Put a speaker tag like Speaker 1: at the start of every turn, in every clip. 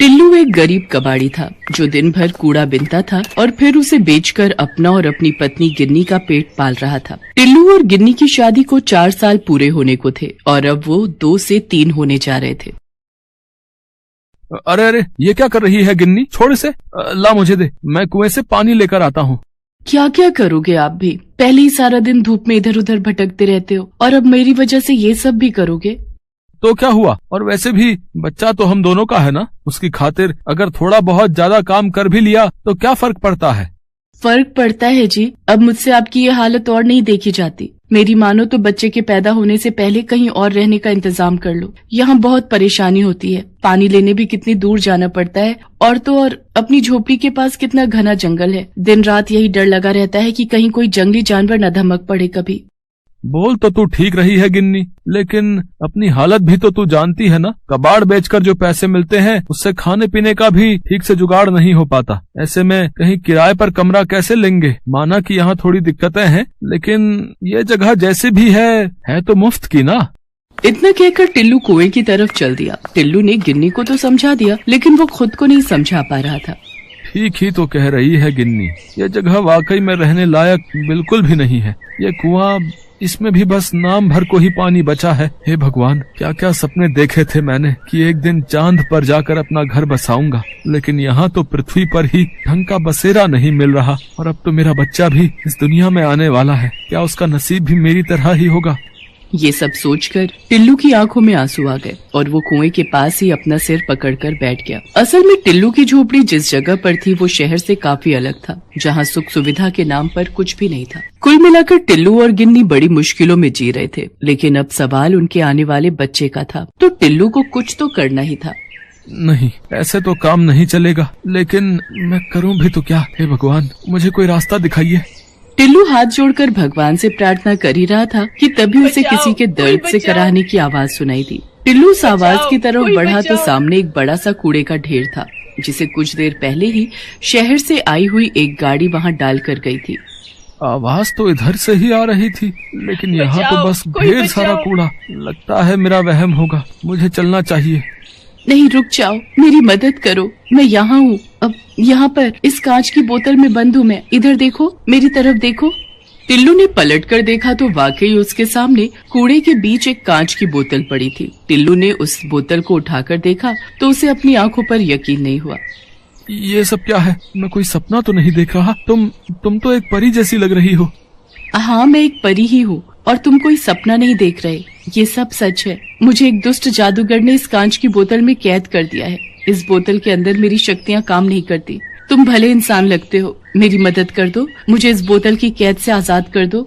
Speaker 1: टिल्लू एक गरीब कबाड़ी था जो दिन भर कूड़ा बिनता था और फिर उसे बेचकर अपना और अपनी पत्नी गिन्नी का पेट पाल रहा था। टिल्लू और गिन्नी की शादी को 4 साल पूरे होने को थे और अब वो 2 से 3 होने जा रहे थे।
Speaker 2: अरे अरे, ये क्या कर रही है गिन्नी? छोड़ इसे, ला मुझे दे, मैं कुएं से पानी लेकर आता हूँ।
Speaker 1: क्या क्या करोगे आप भी? पहले ही सारा दिन धूप में इधर उधर भटकते रहते हो और अब मेरी वजह से ये सब भी करोगे?
Speaker 2: तो क्या हुआ? और वैसे भी बच्चा तो हम दोनों का है ना, उसकी खातिर अगर थोड़ा बहुत ज्यादा काम कर भी लिया तो क्या फर्क पड़ता है?
Speaker 1: फर्क पड़ता है जी। अब मुझसे आपकी ये हालत और नहीं देखी जाती। मेरी मानो तो बच्चे के पैदा होने से पहले कहीं और रहने का इंतजाम कर लो। यहाँ बहुत परेशानी होती है, पानी लेने भी कितनी दूर जाना पड़ता है और तो और अपनी झोपड़ी के पास कितना घना जंगल है। दिन रात यही डर लगा रहता है कि कहीं कोई जंगली जानवर न धमक पड़े कभी।
Speaker 2: बोल तो तू ठीक रही है गिन्नी, लेकिन अपनी हालत भी तो तू जानती है ना। कबाड़ बेचकर जो पैसे मिलते हैं उससे खाने पीने का भी ठीक से जुगाड़ नहीं हो पाता। ऐसे में कहीं किराए पर कमरा कैसे लेंगे? माना कि यहाँ थोड़ी दिक्कतें हैं, लेकिन ये जगह जैसे भी है तो मुफ्त की ना।
Speaker 1: इतना कहकर टिल्लू कुएं की तरफ चल दिया। टिल्लू ने गिन्नी को तो समझा दिया, लेकिन वो खुद को नहीं समझा पा रहा था।
Speaker 2: ठीक ही तो कह रही है गिन्नी, ये जगह वाकई में रहने लायक बिल्कुल भी नहीं है। ये कुआं, इसमें भी बस नाम भर को ही पानी बचा है। हे भगवान, क्या क्या सपने देखे थे मैंने कि एक दिन चांद पर जाकर अपना घर बसाऊंगा, लेकिन यहाँ तो पृथ्वी पर ही ढंग का बसेरा नहीं मिल रहा। और अब तो मेरा बच्चा भी इस दुनिया में आने वाला है, क्या उसका नसीब भी मेरी तरह ही होगा?
Speaker 1: ये सब सोचकर टिल्लू की आंखों में आंसू आ गए और वो कुएं के पास ही अपना सिर पकड़कर बैठ गया। असल में टिल्लू की झोपड़ी जिस जगह पर थी वो शहर से काफी अलग था, जहाँ सुख सुविधा के नाम पर कुछ भी नहीं था। कुल मिलाकर टिल्लू और गिन्नी बड़ी मुश्किलों में जी रहे थे, लेकिन अब सवाल उनके आने वाले बच्चे का था, तो टिल्लू को कुछ तो करना ही था।
Speaker 2: नहीं, ऐसे तो काम नहीं चलेगा, लेकिन मैं करूँ भी तो क्या? हे भगवान, मुझे कोई रास्ता दिखाइए।
Speaker 1: टिल्लू हाथ जोड़कर भगवान से प्रार्थना कर ही रहा था कि तभी उसे किसी के दर्द से कराहने की आवाज सुनाई दी। टिल्लू उस आवाज की तरफ बढ़ा तो सामने एक बड़ा सा कूड़े का ढेर था, जिसे कुछ देर पहले ही शहर से आई हुई एक गाड़ी वहां डाल कर गई थी।
Speaker 2: आवाज तो इधर से ही आ रही थी, लेकिन यहाँ तो बस ढेर सारा कूड़ा। लगता है मेरा वहम होगा, मुझे चलना चाहिए।
Speaker 1: नहीं, रुक जाओ, मेरी मदद करो, मैं यहाँ हूँ। अब यहाँ पर इस कांच की बोतल में बंद हूँ मैं। इधर देखो, मेरी तरफ देखो। टिल्लू ने पलटकर देखा तो वाकई उसके सामने कूड़े के बीच एक कांच की बोतल पड़ी थी। टिल्लू ने उस बोतल को उठाकर देखा तो उसे अपनी आंखों पर यकीन नहीं हुआ।
Speaker 2: ये सब क्या है? मैं कोई सपना तो नहीं देख रहा? तुम तो एक परी जैसी लग रही हो।
Speaker 1: हाँ, मैं एक परी ही हूँ और तुम कोई सपना नहीं देख रहे। ये सब सच है। मुझे एक दुष्ट जादूगर ने इस कांच की बोतल में कैद कर दिया है। इस बोतल के अंदर मेरी शक्तियाँ काम नहीं करती। तुम भले इंसान लगते हो, मेरी मदद कर दो, मुझे इस बोतल की कैद से आजाद कर दो।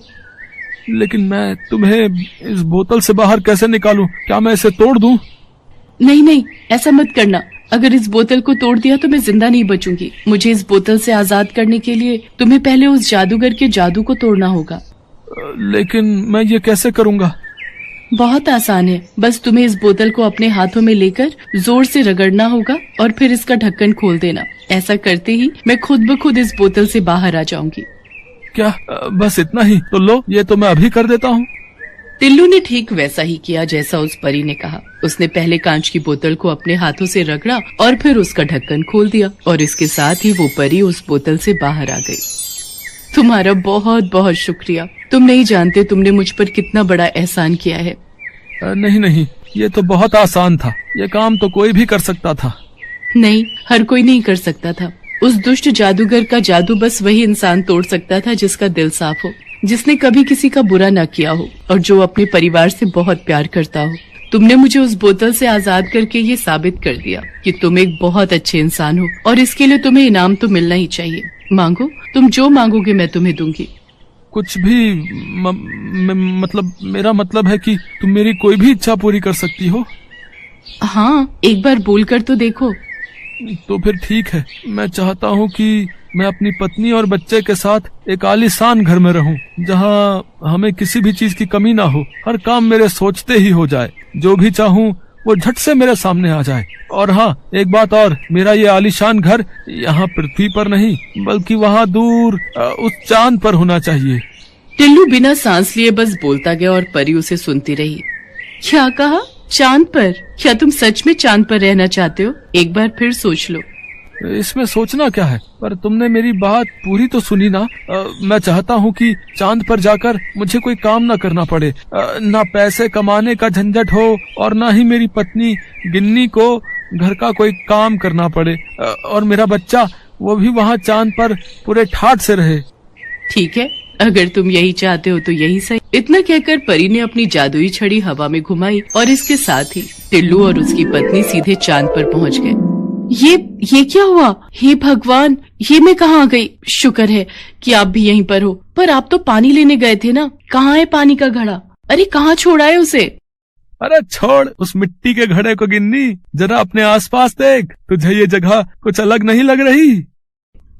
Speaker 2: लेकिन मैं तुम्हें इस बोतल से बाहर कैसे निकालूं? क्या मैं इसे तोड़ दूं?
Speaker 1: नहीं नहीं, ऐसा मत करना। अगर इस बोतल को तोड़ दिया तो मैं जिंदा नहीं बचूंगी। मुझे इस बोतल से आजाद करने के लिए तुम्हें पहले उस जादूगर के जादू को तोड़ना होगा।
Speaker 2: लेकिन मैं ये कैसे करूँगा?
Speaker 1: बहुत आसान है, बस तुम्हें इस बोतल को अपने हाथों में लेकर जोर से रगड़ना होगा और फिर इसका ढक्कन खोल देना। ऐसा करते ही मैं खुद ब खुद इस बोतल से बाहर आ जाऊंगी।
Speaker 2: क्या बस इतना ही? तो लो, ये तो मैं अभी कर देता हूँ।
Speaker 1: टिल्लू ने ठीक वैसा ही किया जैसा उस परी ने कहा। उसने पहले कांच की बोतल को अपने हाथों से रगड़ा और फिर उसका ढक्कन खोल दिया और इसके साथ ही वो परी उस बोतल से बाहर आ गई। तुम्हारा बहुत बहुत शुक्रिया। तुम नहीं जानते तुमने मुझ पर कितना बड़ा एहसान किया है।
Speaker 2: नहीं नहीं, ये तो बहुत आसान था। ये काम तो कोई भी कर सकता था।
Speaker 1: नहीं, हर कोई नहीं कर सकता था। उस दुष्ट जादूगर का जादू बस वही इंसान तोड़ सकता था जिसका दिल साफ हो, जिसने कभी किसी का बुरा न किया हो और जो अपने परिवार से बहुत प्यार करता हो। तुमने मुझे उस बोतल से आजाद करके ये साबित कर दिया कि तुम एक बहुत अच्छे इंसान हो और इसके लिए तुम्हें इनाम तो मिलना ही चाहिए। मांगो, तुम जो मांगोगे मैं तुम्हें दूंगी।
Speaker 2: कुछ भी मतलब मेरा मतलब है कि तुम मेरी कोई भी इच्छा पूरी कर सकती हो।
Speaker 1: हाँ, एक बार बोल कर तो देखो।
Speaker 2: तो फिर ठीक है, मैं चाहता हूँ कि मैं अपनी पत्नी और बच्चे के साथ एक आलीशान घर में रहूं, जहाँ हमें किसी भी चीज की कमी ना हो। हर काम मेरे सोचते ही हो जाए, जो भी चाहूँ वो झट से मेरे सामने आ जाए। और हाँ, एक बात और, मेरा ये आलीशान घर यहाँ पृथ्वी पर नहीं बल्कि वहाँ दूर उस चांद पर होना चाहिए।
Speaker 1: टिल्लू बिना सांस लिए बस बोलता गया और परी उसे सुनती रही। क्या कहा? चांद पर? क्या तुम सच में चांद पर रहना चाहते हो? एक बार फिर सोच लो।
Speaker 2: इसमें सोचना क्या है? पर तुमने मेरी बात पूरी तो सुनी ना। मैं चाहता हूँ कि चांद पर जाकर मुझे कोई काम ना करना पड़े, ना पैसे कमाने का झंझट हो और ना ही मेरी पत्नी गिन्नी को घर का कोई काम करना पड़े, और मेरा बच्चा वो भी वहाँ चांद पर पूरे ठाठ से रहे।
Speaker 1: ठीक है, अगर तुम यही चाहते हो तो यही सही। इतना कहकर परी ने अपनी जादुई छड़ी हवा में घुमाई और इसके साथ ही टिल्लू और उसकी पत्नी सीधे चांद पर पहुंच गए। ये क्या हुआ? हे भगवान, ये मैं कहाँ आ गई? शुक्र है कि आप भी यहीं पर हो। पर आप तो पानी लेने गए थे ना, कहाँ है पानी का घड़ा? अरे कहाँ छोड़ा है उसे?
Speaker 2: अरे छोड़ उस मिट्टी के घड़े को गिन्नी, जरा अपने आसपास देख, तुझे ये जगह कुछ अलग नहीं लग रही?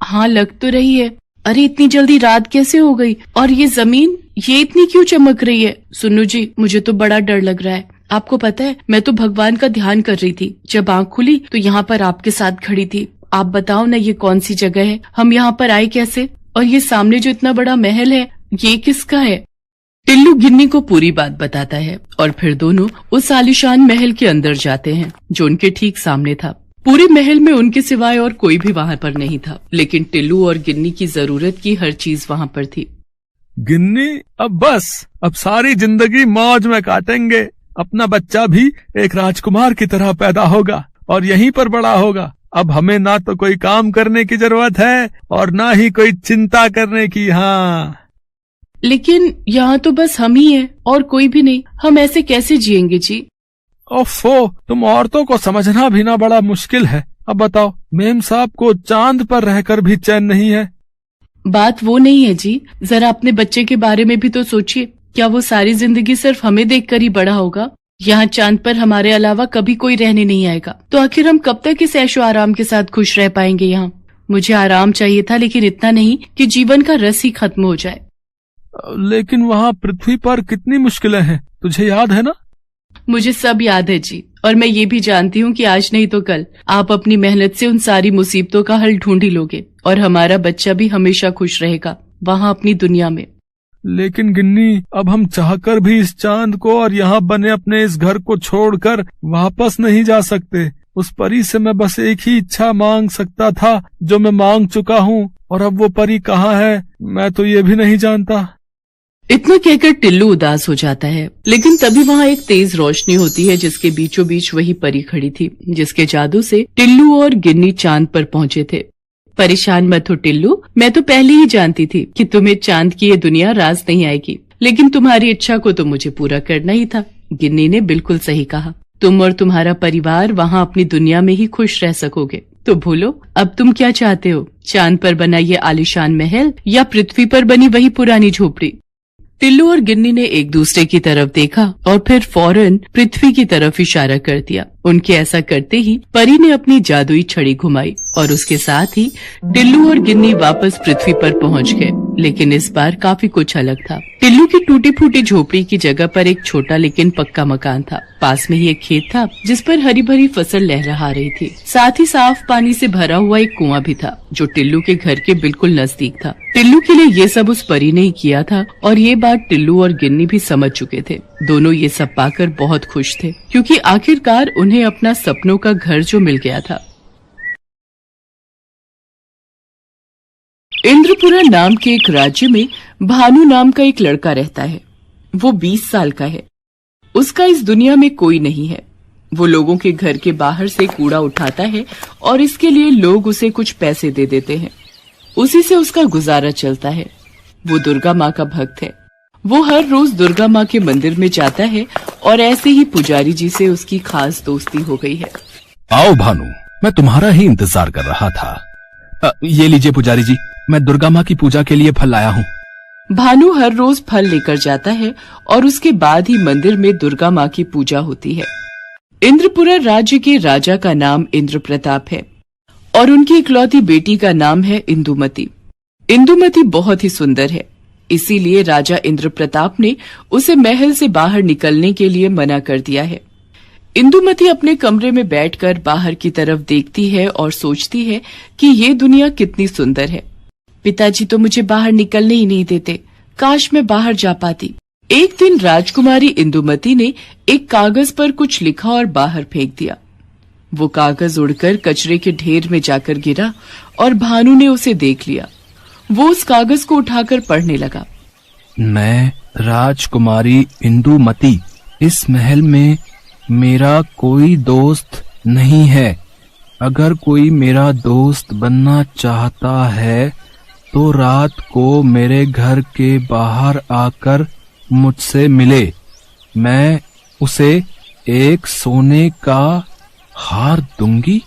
Speaker 1: हाँ लग तो रही है। अरे इतनी जल्दी रात कैसे हो गई? और ये जमीन, ये इतनी क्यों चमक रही है? सुनो जी, मुझे तो बड़ा डर लग रहा है। आपको पता है, मैं तो भगवान का ध्यान कर रही थी। जब आँख खुली तो यहाँ पर आपके साथ खड़ी थी। आप बताओ ना, ये कौन सी जगह है? हम यहाँ पर आए कैसे? और ये सामने जो इतना बड़ा महल है, ये किसका है? टिल्लू गिन्नी को पूरी बात बताता है और फिर दोनों उस आलीशान महल के अंदर जाते हैं जो उनके ठीक सामने था। पूरे महल में उनके सिवाय और कोई भी वहाँ पर नहीं था, लेकिन टिल्लू और गिन्नी की जरूरत की हर चीज वहाँ पर थी।
Speaker 2: गिन्नी, अब सारी जिंदगी मौज में काटेंगे। अपना बच्चा भी एक राजकुमार की तरह पैदा होगा और यहीं पर बड़ा होगा। अब हमें ना तो कोई काम करने की जरूरत है और ना ही कोई चिंता करने की। हाँ,
Speaker 1: लेकिन यहाँ तो बस हम ही हैं और कोई भी नहीं। हम ऐसे कैसे जिएंगे जी?
Speaker 2: ओफो, तुम औरतों को समझना भी ना बड़ा मुश्किल है। अब बताओ, मेम साहब को चांद पर रहकर भी चैन नहीं है।
Speaker 1: बात वो नहीं है जी, जरा अपने बच्चे के बारे में भी तो सोचिए। क्या वो सारी जिंदगी सिर्फ हमें देखकर ही बड़ा होगा? यहाँ चांद पर हमारे अलावा कभी कोई रहने नहीं आएगा, तो आखिर हम कब तक इस ऐशो आराम के साथ खुश रह पाएंगे यहाँ? मुझे आराम चाहिए था, लेकिन इतना नहीं कि जीवन का रस ही खत्म हो जाए।
Speaker 2: लेकिन वहाँ पृथ्वी पर कितनी मुश्किलें हैं, तुझे याद है ना?
Speaker 1: मुझे सब याद है जी, और मैं ये भी जानती हूँ कि आज नहीं तो कल आप अपनी मेहनत से उन सारी मुसीबतों का हल ढूंढ ही लोगे और हमारा बच्चा भी हमेशा खुश रहेगा वहाँ अपनी दुनिया में।
Speaker 2: लेकिन गिन्नी, अब हम चाहकर भी इस चांद को और यहाँ बने अपने इस घर को छोड़कर वापस नहीं जा सकते। उस परी से मैं बस एक ही इच्छा मांग सकता था जो मैं मांग चुका हूँ, और अब वो परी कहाँ है मैं तो ये भी नहीं जानता।
Speaker 1: इतना कहकर टिल्लू उदास हो जाता है, लेकिन तभी वहाँ एक तेज रोशनी होती है जिसके बीचों बीच वही परी खड़ी थी जिसके जादू से टिल्लू और गिन्नी चांद पर पहुँचे थे। परेशान मत हो टिल्लू, मैं तो पहले ही जानती थी कि तुम्हें चांद की ये दुनिया राज नहीं आएगी, लेकिन तुम्हारी इच्छा को तो मुझे पूरा करना ही था। गिन्नी ने बिल्कुल सही कहा, तुम और तुम्हारा परिवार वहाँ अपनी दुनिया में ही खुश रह सकोगे। तो बोलो, अब तुम क्या चाहते हो? चांद पर बना ये आलीशान महल या पृथ्वी पर बनी वही पुरानी झोपड़ी? टिल्लू और गिन्नी ने एक दूसरे की तरफ देखा और फिर फौरन पृथ्वी की तरफ इशारा कर दिया। उनके ऐसा करते ही परी ने अपनी जादुई छड़ी घुमाई और उसके साथ ही टिल्लू और गिन्नी वापस पृथ्वी पर पहुंच गए। लेकिन इस बार काफी कुछ अलग था। टिल्लू की टूटी फूटी झोपड़ी की जगह पर एक छोटा लेकिन पक्का मकान था। पास में ही एक खेत था जिस पर हरी भरी फसल लहरा रही थी। साथ ही साफ पानी से भरा हुआ एक कुआं भी था जो टिल्लू के घर के बिल्कुल नजदीक था। टिल्लू के लिए ये सब उस परी ने ही किया था और ये बात टिल्लू और गिन्नी भी समझ चुके थे। दोनों ये सब पाकर बहुत खुश थे क्योंकि आखिरकार उन्हें अपना सपनों का घर जो मिल गया था। इंद्रपुरा नाम के एक राज्य में भानु नाम का एक लड़का रहता है। वो 20 साल का है। उसका इस दुनिया में कोई नहीं है। वो लोगों के घर के बाहर से कूड़ा उठाता है और इसके लिए लोग उसे कुछ पैसे दे देते हैं। उसी से उसका गुजारा चलता है। वो दुर्गा माँ का भक्त है। वो हर रोज दुर्गा माँ के मंदिर में जाता है और ऐसे ही पुजारी जी से उसकी खास दोस्ती हो गई है।
Speaker 3: आओ भानु, मैं तुम्हारा ही इंतजार कर रहा था। ये लीजिए पुजारी जी, मैं दुर्गा माँ की पूजा के लिए फल लाया हूँ।
Speaker 1: भानु हर रोज फल लेकर जाता है और उसके बाद ही मंदिर में दुर्गा माँ की पूजा होती है। इंद्रपुरा राज्य के राजा का नाम इंद्र प्रताप है और उनकी इकलौती बेटी का नाम है इंदुमती। इंदुमती बहुत ही सुंदर है, इसीलिए राजा इंद्र प्रताप ने उसे महल से बाहर निकलने के लिए मना कर दिया है। इंदुमती अपने कमरे में बैठकर बाहर की तरफ देखती है और सोचती है कि ये दुनिया कितनी सुंदर है। पिताजी तो मुझे बाहर निकलने ही नहीं देते। काश मैं बाहर जा पाती। एक दिन राजकुमारी इंदुमती ने एक कागज पर कुछ लिखा और बाहर फेंक दिया। वो कागज उड़कर कचरे के ढेर में जाकर गिरा और भानु ने उसे देख लिया। वो उस कागज को उठाकर पढ़ने लगा।
Speaker 3: मैं राजकुमारी इंदुमती, इस महल में मेरा कोई दोस्त नहीं है। अगर कोई मेरा दोस्त बनना चाहता है तो रात को मेरे घर के बाहर आकर मुझसे मिले। मैं उसे एक सोने का हार दूंगी।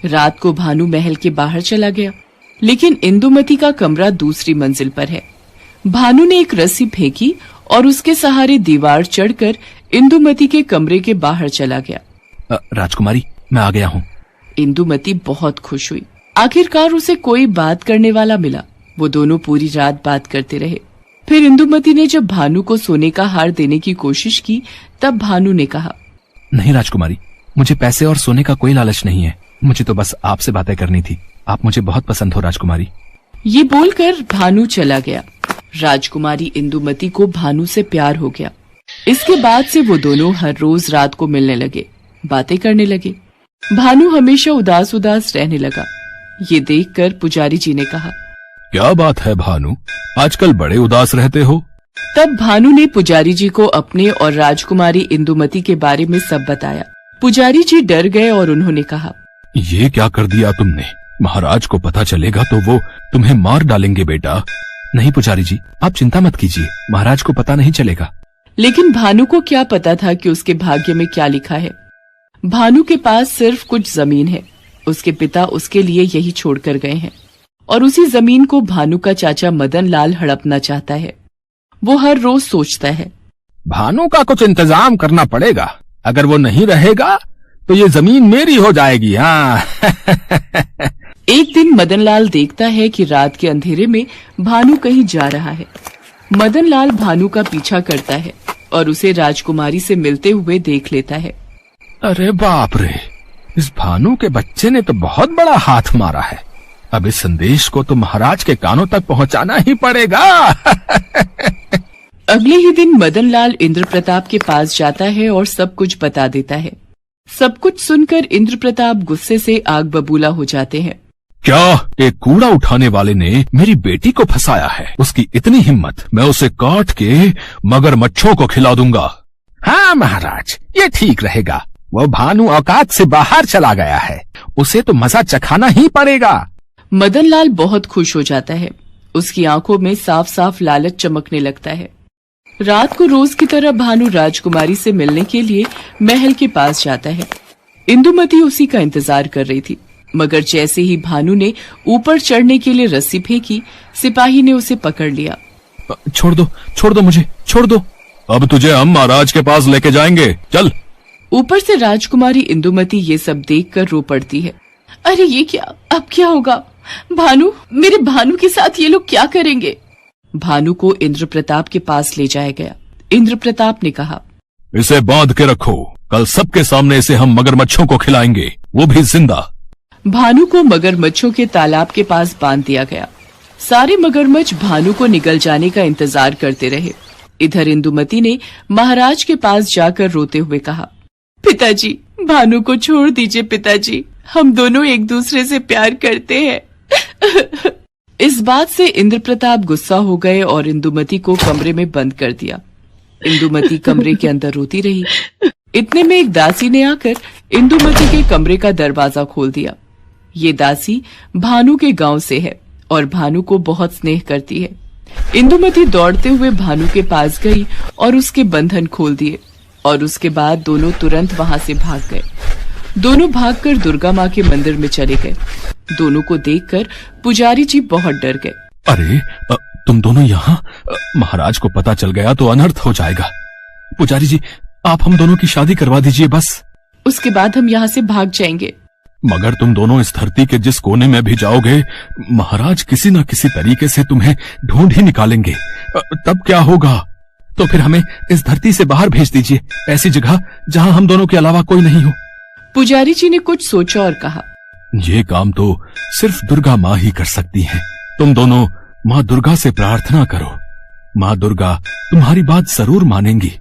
Speaker 1: रात को भानु महल के बाहर चला गया, लेकिन इंदुमती का कमरा दूसरी मंजिल पर है। भानु ने एक रस्सी फेंकी और उसके सहारे दीवार चढ़कर इंदुमती के कमरे के बाहर चला गया।
Speaker 3: राजकुमारी, मैं आ गया हूँ।
Speaker 1: इंदुमती बहुत खुश हुई। आखिरकार उसे कोई बात करने वाला मिला। वो दोनों पूरी रात बात करते रहे। फिर इंदुमती ने जब भानु को सोने का हार देने की कोशिश की, तब भानु ने कहा,
Speaker 3: नहीं राजकुमारी, मुझे पैसे और सोने का कोई लालच नहीं है। मुझे तो बस आपसे बातें करनी थी। आप मुझे बहुत पसंद हो राजकुमारी।
Speaker 1: ये बोलकर भानु चला गया। राजकुमारी इंदुमती को भानु से प्यार हो गया। इसके बाद से वो दोनों हर रोज रात को मिलने लगे, बातें करने लगे। भानु हमेशा उदास उदास रहने लगा। ये देखकर पुजारी जी ने कहा,
Speaker 3: क्या बात है भानु, आजकल बड़े उदास रहते हो?
Speaker 1: तब भानु ने पुजारी जी को अपने और राजकुमारी इंदुमती के बारे में सब बताया। पुजारी जी डर गए और उन्होंने कहा,
Speaker 3: ये क्या कर दिया तुमने? महाराज को पता चलेगा तो वो तुम्हें मार डालेंगे बेटा। नहीं पुजारी जी, आप चिंता मत कीजिए, महाराज को पता नहीं चलेगा।
Speaker 1: लेकिन भानु को क्या पता था कि उसके भाग्य में क्या लिखा है। भानु के पास सिर्फ कुछ जमीन है। उसके पिता उसके लिए यही छोड़कर गए हैं और उसी जमीन को भानु का चाचा मदन लाल हड़पना चाहता है। वो हर रोज सोचता है,
Speaker 3: भानु का कुछ इंतजाम करना पड़ेगा। अगर वो नहीं रहेगा तो ये जमीन मेरी हो जाएगी। हाँ।
Speaker 1: एक दिन मदन लाल देखता है कि रात के अंधेरे में भानु कहीं जा रहा है। मदन लाल भानु का पीछा करता है और उसे राजकुमारी से मिलते हुए देख लेता है।
Speaker 3: अरे बाप रे, इस भानु के बच्चे ने तो बहुत बड़ा हाथ मारा है। अब इस संदेश को तो महाराज के कानों तक पहुंचाना ही पड़ेगा।
Speaker 1: अगले ही दिन मदन लाल इंद्र प्रताप के पास जाता है और सब कुछ बता देता है। सब कुछ सुनकर इंद्र प्रताप गुस्से से आग बबूला हो जाते हैं।
Speaker 3: क्या एक कूड़ा उठाने वाले ने मेरी बेटी को फंसाया है? उसकी इतनी हिम्मत, मैं उसे काट के मगरमच्छों को खिला दूंगा। हाँ महाराज, ये ठीक रहेगा। वो भानु औकात से बाहर चला गया है, उसे तो मजा चखाना ही पड़ेगा।
Speaker 1: मदन लाल बहुत खुश हो जाता है। उसकी आंखों में साफ साफ लालच चमकने लगता है। रात को रोज की तरह भानु राजकुमारी से मिलने के लिए महल के पास जाता है। इंदुमती उसी का इंतजार कर रही थी, मगर जैसे ही भानु ने ऊपर चढ़ने के लिए रस्सी फेंकी, सिपाही ने उसे पकड़ लिया।
Speaker 3: छोड़ दो मुझे, छोड़ दो। अब तुझे हम महाराज के पास लेके जाएंगे, चल।
Speaker 1: ऊपर से राजकुमारी इंदुमती ये सब देखकर रो पड़ती है। अरे ये क्या, अब क्या होगा? भानु, मेरे भानु के साथ ये लोग क्या करेंगे? भानु को इंद्र प्रताप के पास ले जाया गया। इंद्र प्रताप ने कहा,
Speaker 3: इसे बांध के रखो, कल सबके सामने इसे हम मगरमच्छों को खिलाएंगे, वो भी जिंदा।
Speaker 1: भानु को मगरमच्छों के तालाब के पास बांध दिया गया। सारे मगरमच्छ भानु को निगल जाने का इंतजार करते रहे। इधर इंदुमती ने महाराज के पास जाकर रोते हुए कहा, पिताजी, भानु को छोड़ दीजिए पिताजी, हम दोनों एक दूसरे से प्यार करते हैं। इस बात से इंद्र प्रताप गुस्सा हो गए और इंदुमती को कमरे में बंद कर दिया। इंदुमती कमरे के अंदर रोती रही। इतने में एक दासी ने आकर इंदुमती के कमरे का दरवाजा खोल दिया। ये दासी भानु के गांव से है और भानु को बहुत स्नेह करती है। इंदुमती दौड़ते हुए भानु के पास गई और उसके बंधन खोल दिए और उसके बाद दोनों तुरंत वहां से भाग गए। दोनों भागकर दुर्गा माँ के मंदिर में चले गए। दोनों को देखकर पुजारी जी बहुत डर गए।
Speaker 3: अरे तुम दोनों यहाँ? महाराज को पता चल गया तो अनर्थ हो जाएगा। पुजारी जी, आप हम दोनों की शादी करवा दीजिए बस।
Speaker 1: उसके बाद हम यहाँ से भाग जाएंगे।
Speaker 3: मगर तुम दोनों इस धरती के जिस कोने में भी जाओगे, महाराज किसी न किसी तरीके से तुम्हें ढूंढ ही निकालेंगे। तब क्या होगा? तो फिर हमें इस धरती से बाहर भेज दीजिए, ऐसी जगह जहाँ हम दोनों के अलावा कोई नहीं हो।
Speaker 1: पुजारी जी ने कुछ सोचा और कहा,
Speaker 3: ये काम तो सिर्फ दुर्गा माँ ही कर सकती हैं। तुम दोनों माँ दुर्गा से प्रार्थना करो, माँ दुर्गा तुम्हारी बात जरूर मानेंगी।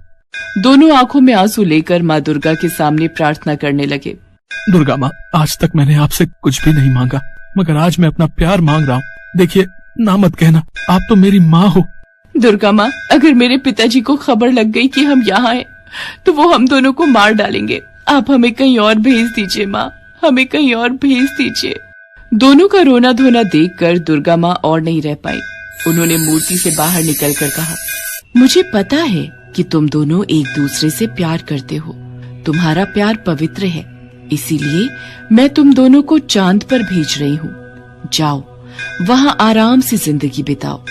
Speaker 1: दोनों आंखों में आंसू लेकर माँ दुर्गा के सामने प्रार्थना करने लगे।
Speaker 3: दुर्गा माँ, आज तक मैंने आपसे कुछ भी नहीं मांगा, मगर आज मैं अपना प्यार मांग रहा हूँ। देखिए, ना मत कहना, आप तो मेरी माँ हो।
Speaker 1: दुर्गा माँ, अगर मेरे पिताजी को खबर लग गई कि हम यहाँ हैं, तो वो हम दोनों को मार डालेंगे। आप हमें कहीं और भेज दीजिए माँ, हमें कहीं और भेज दीजिए। दोनों का रोना धोना देखकर दुर्गा माँ और नहीं रह पाई। उन्होंने मूर्ति से बाहर निकलकर कहा, मुझे पता है कि तुम दोनों एक दूसरे से प्यार करते हो। तुम्हारा प्यार पवित्र है, इसीलिए मैं तुम दोनों को चांद पर भेज रही हूँ। जाओ, वहाँ आराम से जिंदगी बिताओ।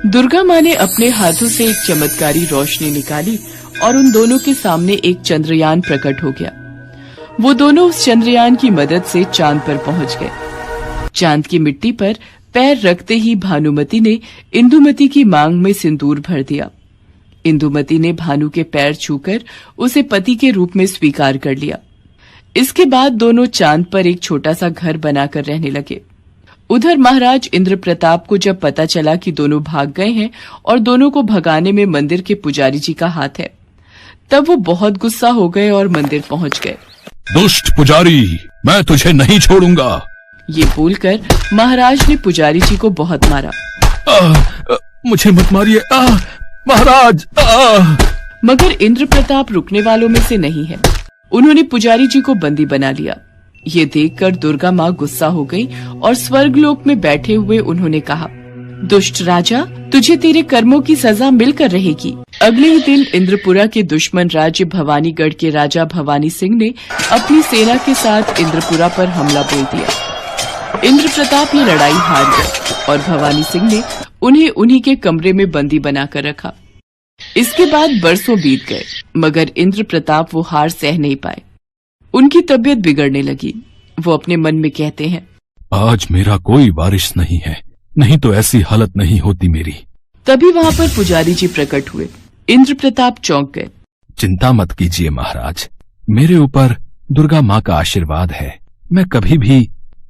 Speaker 1: दुर्गा माँ ने अपने हाथों से एक चमत्कारी रोशनी निकाली और उन दोनों के सामने एक चंद्रयान प्रकट हो गया। वो दोनों उस चंद्रयान की मदद से चांद पर पहुंच गए। चांद की मिट्टी पर पैर रखते ही भानुमति ने इंदुमती की मांग में सिंदूर भर दिया। इंदुमती ने भानु के पैर छूकर उसे पति के रूप में स्वीकार कर लिया। इसके बाद दोनों चांद पर एक छोटा सा घर बनाकर रहने लगे। उधर महाराज इंद्रप्रताप को जब पता चला कि दोनों भाग गए हैं और दोनों को भगाने में मंदिर के पुजारी जी का हाथ है, तब वो बहुत गुस्सा हो गए और मंदिर पहुंच गए।
Speaker 3: दुष्ट पुजारी, मैं तुझे नहीं छोड़ूंगा।
Speaker 1: ये बोलकर महाराज ने पुजारी जी को बहुत मारा।
Speaker 3: मुझे मत मारिए महाराज।
Speaker 1: मगर इंद्रप्रताप रुकने वालों में से नहीं है। उन्होंने पुजारी जी को बंदी बना लिया। ये देखकर दुर्गा माँ गुस्सा हो गई और स्वर्गलोक में बैठे हुए उन्होंने कहा, दुष्ट राजा, तुझे तेरे कर्मों की सजा मिलकर रहेगी। अगले ही दिन इंद्रपुरा के दुश्मन राज्य भवानीगढ़ के राजा भवानी सिंह ने अपनी सेना के साथ इंद्रपुरा पर हमला बोल दिया। इंद्रप्रताप ये लड़ाई हार गए और भवानी सिंह ने उन्हें उन्हीं के कमरे में बंदी बनाकर रखा। इसके बाद बरसों बीत गए, मगर इंद्रप्रताप वो हार सह नहीं पाए। उनकी तबीयत बिगड़ने लगी। वो अपने मन में कहते हैं,
Speaker 3: आज मेरा कोई वारिस नहीं है, नहीं तो ऐसी हालत नहीं होती मेरी।
Speaker 1: तभी वहाँ पर पुजारी जी प्रकट हुए। इंद्रप्रताप चौंक गए।
Speaker 3: चिंता मत कीजिए महाराज, मेरे ऊपर दुर्गा माँ का आशीर्वाद है। मैं कभी भी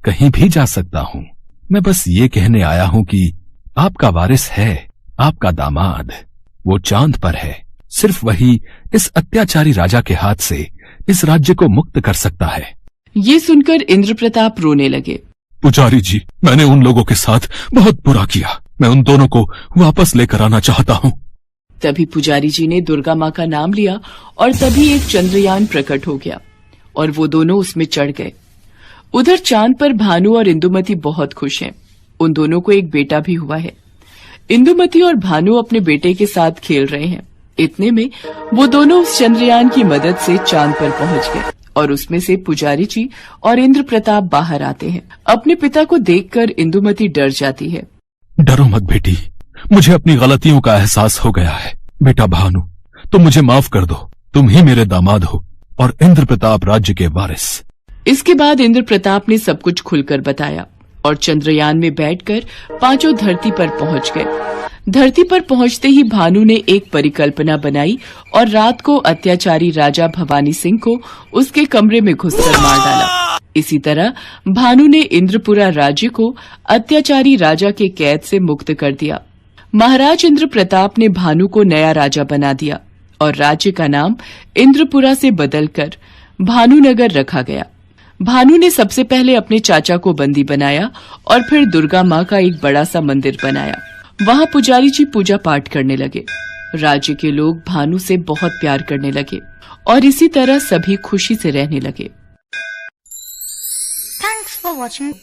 Speaker 3: कहीं भी जा सकता हूँ। मैं बस ये कहने आया हूँ कि आपका वारिस है, आपका दामाद। वो चांद पर है। सिर्फ वही इस अत्याचारी राजा के हाथ से इस राज्य को मुक्त कर सकता है।
Speaker 1: ये सुनकर इंद्रप्रताप रोने लगे।
Speaker 3: पुजारी जी, मैंने उन लोगों के साथ बहुत बुरा किया। मैं उन दोनों को वापस लेकर आना चाहता हूँ।
Speaker 1: तभी पुजारी जी ने दुर्गा माँ का नाम लिया और तभी एक चंद्रयान प्रकट हो गया और वो दोनों उसमें चढ़ गए। उधर चांद पर भानु और इंदुमती बहुत खुश हैं। उन दोनों को एक बेटा भी हुआ है। इंदुमती और भानु अपने बेटे के साथ खेल रहे हैं। इतने में वो दोनों उस चंद्रयान की मदद से चांद पर पहुंच गए और उसमें से पुजारी जी और इंद्रप्रताप बाहर आते हैं। अपने पिता को देखकर इंदुमती डर जाती है।
Speaker 3: डरो मत बेटी, मुझे अपनी गलतियों का एहसास हो गया है। बेटा भानु, तुम मुझे माफ कर दो। तुम ही मेरे दामाद हो और इंद्रप्रताप राज्य के वारिस।
Speaker 1: इसके बाद इंद्रप्रताप ने सब कुछ खुलकर बताया और चंद्रयान में बैठकर पांचों धरती पर पहुंच गए। धरती पर पहुंचते ही भानु ने एक परिकल्पना बनाई और रात को अत्याचारी राजा भवानी सिंह को उसके कमरे में घुसकर मार डाला। इसी तरह भानु ने इंद्रपुरा राज्य को अत्याचारी राजा के कैद से मुक्त कर दिया। महाराज इंद्रप्रताप ने भानु को नया राजा बना दिया और राज्य का नाम इंद्रपुरा से बदलकर भानुनगर रखा गया। भानु ने सबसे पहले अपने चाचा को बंदी बनाया और फिर दुर्गा माँ का एक बड़ा सा मंदिर बनाया। वहाँ पुजारी जी पूजा पाठ करने लगे। राज्य के लोग भानु से बहुत प्यार करने लगे और इसी तरह सभी खुशी से रहने लगे।
Speaker 4: Thanks for watching.